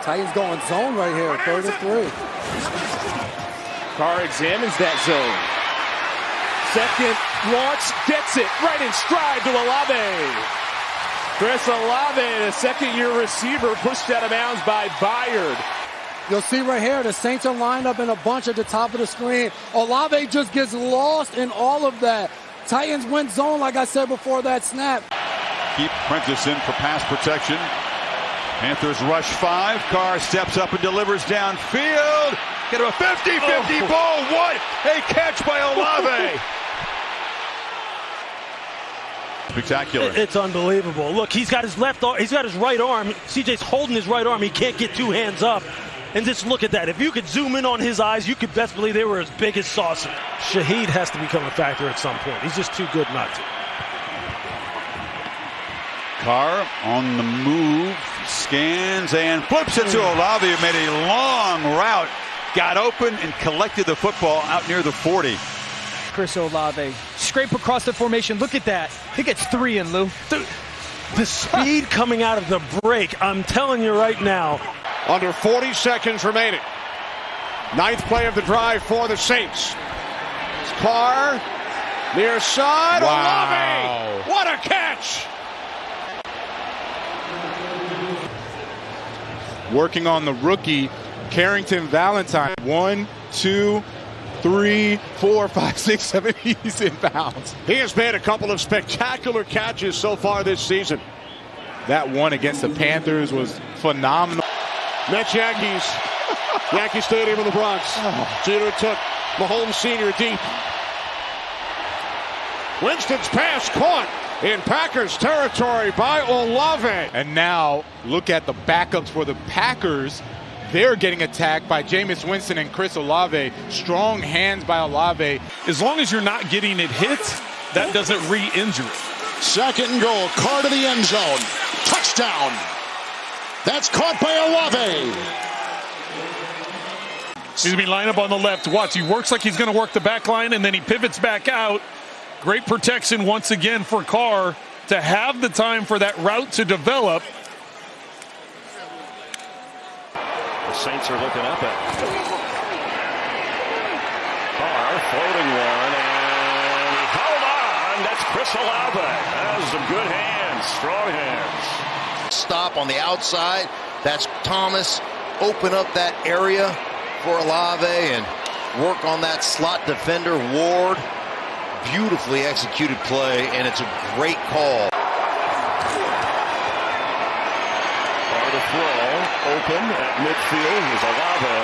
Titans going zone right here, 3rd and 3. Carr examines that zone. Second launch, gets it right in stride to Olave. Chris Olave, the second-year receiver, pushed out of bounds by Byard. You'll see right here, the Saints are lined up in a bunch at the top of the screen. Olave just gets lost in all of that. Titans went zone, like I said before that snap. Keep Prentice in for pass protection. Panthers rush 5. Carr steps up and delivers downfield. Get him a 50-50 ball. What a catch by Olave. Spectacular. It's unbelievable. Look, he's got his left arm, he's got his right arm. CJ's holding his right arm. He can't get 2 hands up. And just look at that. If you could zoom in on his eyes, you could best believe they were as big as saucers. Shaheed has to become a factor at some point. He's just too good not to. Carr on the move, scans and flips it to Olave, who made a long route, got open and collected the football out near the 40. Chris Olave, scrape across the formation. Look at that. He gets 3 in, Lou. The speed coming out of the break, I'm telling you right now. Under 40 seconds remaining. 9th play of the drive for the Saints. It's Carr, near side, Wow. Olave. What a catch! Working on the rookie, Carrington Valentine. 1, 2, 3, 4, 5, 6, 7. He's in bounds. He has made a couple of spectacular catches so far this season. That one against the Panthers was phenomenal. Mets Yankees. Yankee Stadium in the Bronx. Jeter took Mahomes Sr. deep. Winston's pass caught in Packers territory by Olave. And now look at the backups for the Packers. They're getting attacked by Jameis Winston and Chris Olave. Strong hands by Olave. As long as you're not getting it hit, that doesn't re-injure it. 2nd and goal. Carr to the end zone. Touchdown. That's caught by Olave. He's going to be lined up on the left. Watch, he works like he's going to work the back line, and then he pivots back out. Great protection once again for Carr to have the time for that route to develop. The Saints are looking up at Carr, floating one, and he held on. That's Chris Olave. That was some good hands, strong hands. Stop on the outside. That's Thomas. Open up that area for Olave and work on that slot defender, Ward. Beautifully executed play, and it's a great call. Carr to throw, open at midfield is Olave.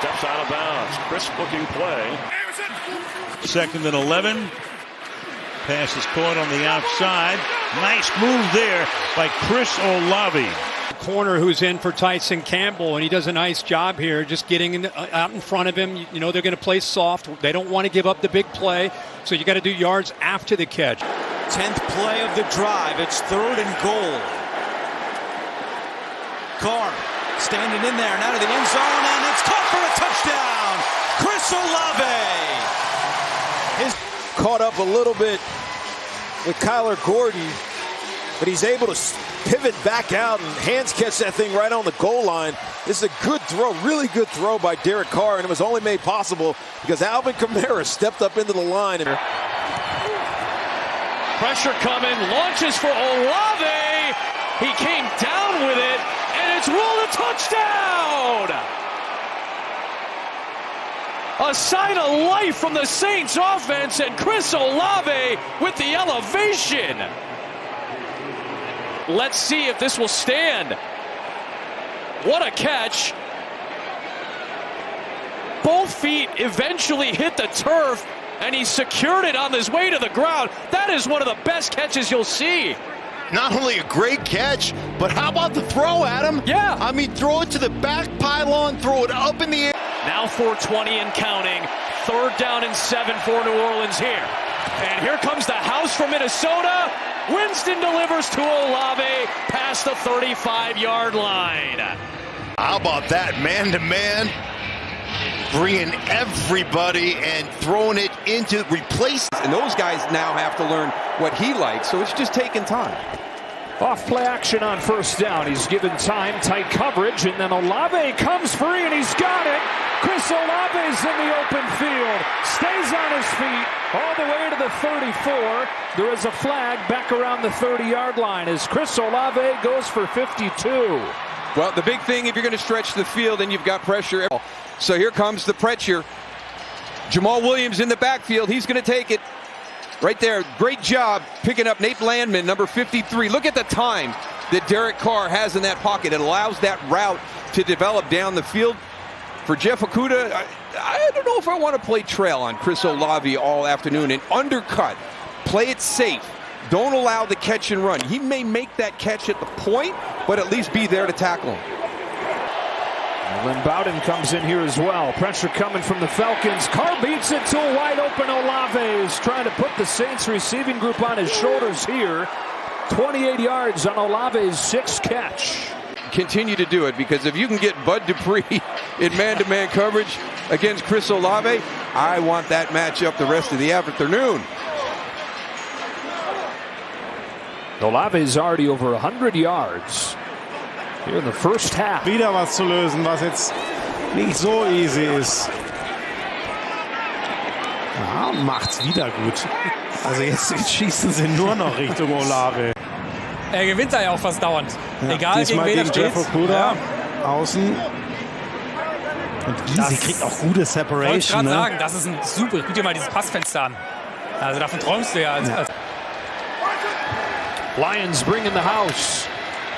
Steps out of bounds. Crisp looking play. 2nd and 11. Pass is caught on the outside. Nice move there by Chris Olave. Corner who's in for Tyson Campbell, and he does a nice job here just getting out in front of him. You know they're going to play soft. They don't want to give up the big play, so you got to do yards after the catch. 10th play of the drive. It's 3rd and goal. Carr standing in there and out of the end zone, and it's caught for a touchdown. Chris Olave. Caught up a little bit with Kyler Gordon, but he's able to pivot back out and hands catch that thing right on the goal line. This is a good throw, really good throw by Derek Carr, and it was only made possible because Alvin Kamara stepped up into the line. Pressure coming, launches for Olave. He came down with it, and it's ruled a touchdown. A sign of life from the Saints offense, and Chris Olave with the elevation. Let's see if this will stand. What a catch. Both feet eventually hit the turf, and he secured it on his way to the ground. That is one of the best catches you'll see. Not only a great catch, but how about the throw, Adam? Yeah. I mean, throw it to the back pylon, throw it up in the air. Now 4:20 and counting. 3rd down and 7 for New Orleans here. And here comes the house from Minnesota. Winston delivers to Olave past the 35-yard line. How about that, man-to-man? Bringing everybody and throwing it into replace. And those guys now have to learn what he likes, so it's just taking time. Off play action on first down. He's given time, tight coverage, and then Olave comes free, and he's got it. Chris Olave's in the open field. Stays on his feet all the way to the 34. There is a flag back around the 30-yard line as Chris Olave goes for 52. Well, the big thing, if you're going to stretch the field and you've got pressure. So here comes the pressure. Jamal Williams in the backfield. He's going to take it. Right there, great job picking up Nate Landman, number 53. Look at the time that Derek Carr has in that pocket. It allows that route to develop down the field. For Jeff Okudah, I don't know if I want to play trail on Chris Olave all afternoon and undercut. Play it safe. Don't allow the catch and run. He may make that catch at the point, but at least be there to tackle him. Lynn Bowden comes in here as well. Pressure coming from the Falcons. Carr beats it to a wide open Olave. He's trying to put the Saints receiving group on his shoulders here. 28 yards on Olave's sixth catch. Continue to do it, because if you can get Bud Dupree in man-to-man coverage against Chris Olave, I want that matchup the rest of the afternoon. Olave's already over 100 yards here in the first half. Wieder was zu lösen, was jetzt nicht so easy ist. Ja, macht's wieder gut. Also jetzt schießen sie nur noch Richtung Olave. Er gewinnt da ja auch fast dauernd. Ja, Egal gegen wen er steht. Ja. Außen. Und Gysi kriegt auch gute Separation. Ich wollte gerade ne? sagen, das ist ein super. Guck dir mal dieses Passfenster an. Also davon träumst du ja. Als Lions bring in the house.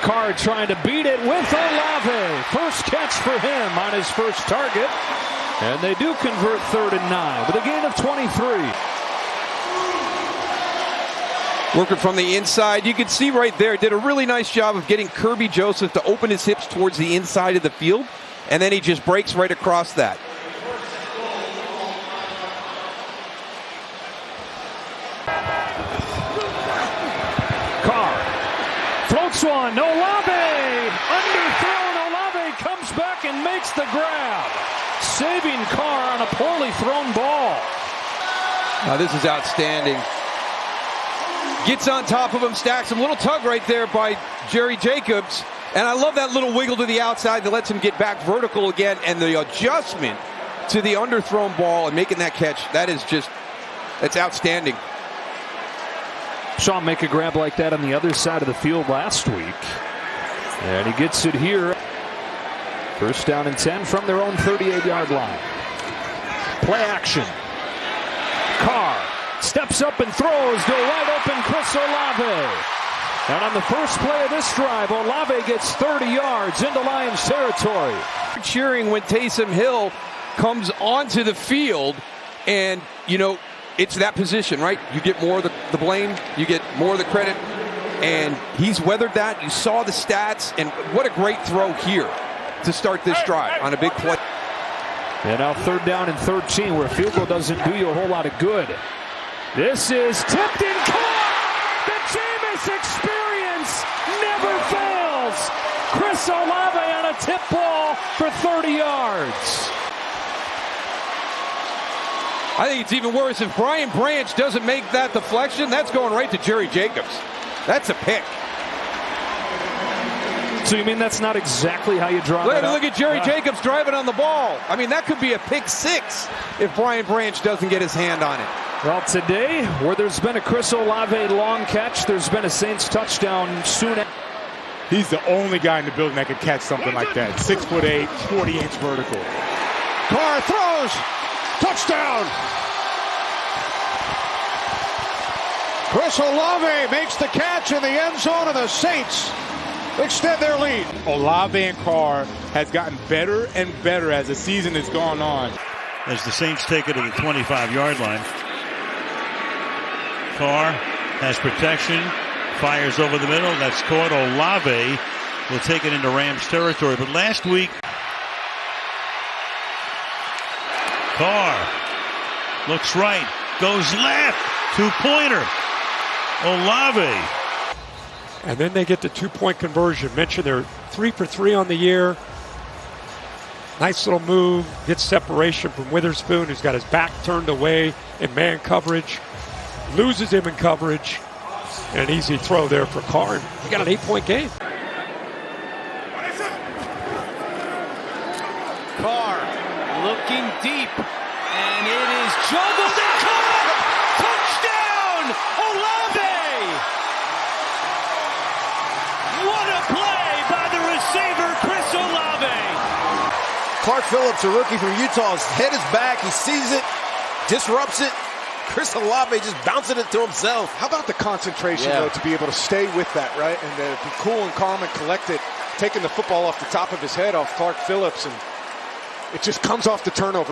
Carr trying to beat it with Olave. First catch for him on his first target. And they do convert 3rd and 9 with a gain of 23. Working from the inside, you can see right there, did a really nice job of getting Kirby Joseph to open his hips towards the inside of the field, and then he just breaks right across that. Carr floats one, Olave, underthrown, Olave comes back and makes the grab, saving Carr on a poorly thrown ball. Now this is outstanding. Gets on top of him, stacks him. Little tug right there by Jerry Jacobs. And I love that little wiggle to the outside that lets him get back vertical again. And the adjustment to the underthrown ball and making that catch, that's outstanding. Saw him make a grab like that on the other side of the field last week. And he gets it here. First down and 10 from their own 38-yard line. Play action. Carr steps up and throws to a wide open Chris Olave. And on the first play of this drive, Olave gets 30 yards into Lions territory. Cheering when Taysom Hill comes onto the field, and, you know, it's that position, right? You get more of the blame, you get more of the credit, and he's weathered that. You saw the stats, and what a great throw here to start this drive on a big play. And now 3rd down and 13, where a field goal doesn't do you a whole lot of good. This is tipped and caught. The Jameis experience never fails. Chris Olave on a tip ball for 30 yards. I think it's even worse if Brian Branch doesn't make that deflection. That's going right to Jerry Jacobs. That's a pick. So you mean that's not exactly how you draw that up? Look at Jerry Jacobs driving on the ball. I mean, that could be a pick 6 if Brian Branch doesn't get his hand on it. Well, today, where there's been a Chris Olave long catch, there's been a Saints touchdown soon. He's the only guy in the building that could catch something like that. 6'8", 40-inch vertical. Carr throws. Touchdown. Chris Olave makes the catch in the end zone, and the Saints extend their lead. Olave and Carr has gotten better and better as the season has gone on. As the Saints take it to the 25-yard line. Carr has protection, fires over the middle. That's caught. Olave will take it into Rams territory. But last week, Carr looks right, goes left, two-pointer. Olave. And then they get the 2-point conversion. Mentioned they're 3 for 3 on the year. Nice little move. Gets separation from Witherspoon, who's got his back turned away in man coverage. Loses him in coverage. And an easy throw there for Carr. He got an 8-point game. Carr looking deep, and it is juggled and caught! Touchdown, Olave! What a play by the receiver, Chris Olave! Clark Phillips, a rookie from Utah, his head is back. He sees it, disrupts it. Chris Olave just bouncing it to himself. How about the concentration, though, to be able to stay with that, right? And to be cool and calm and collected, taking the football off the top of his head off Clark Phillips, and it just comes off the turnover.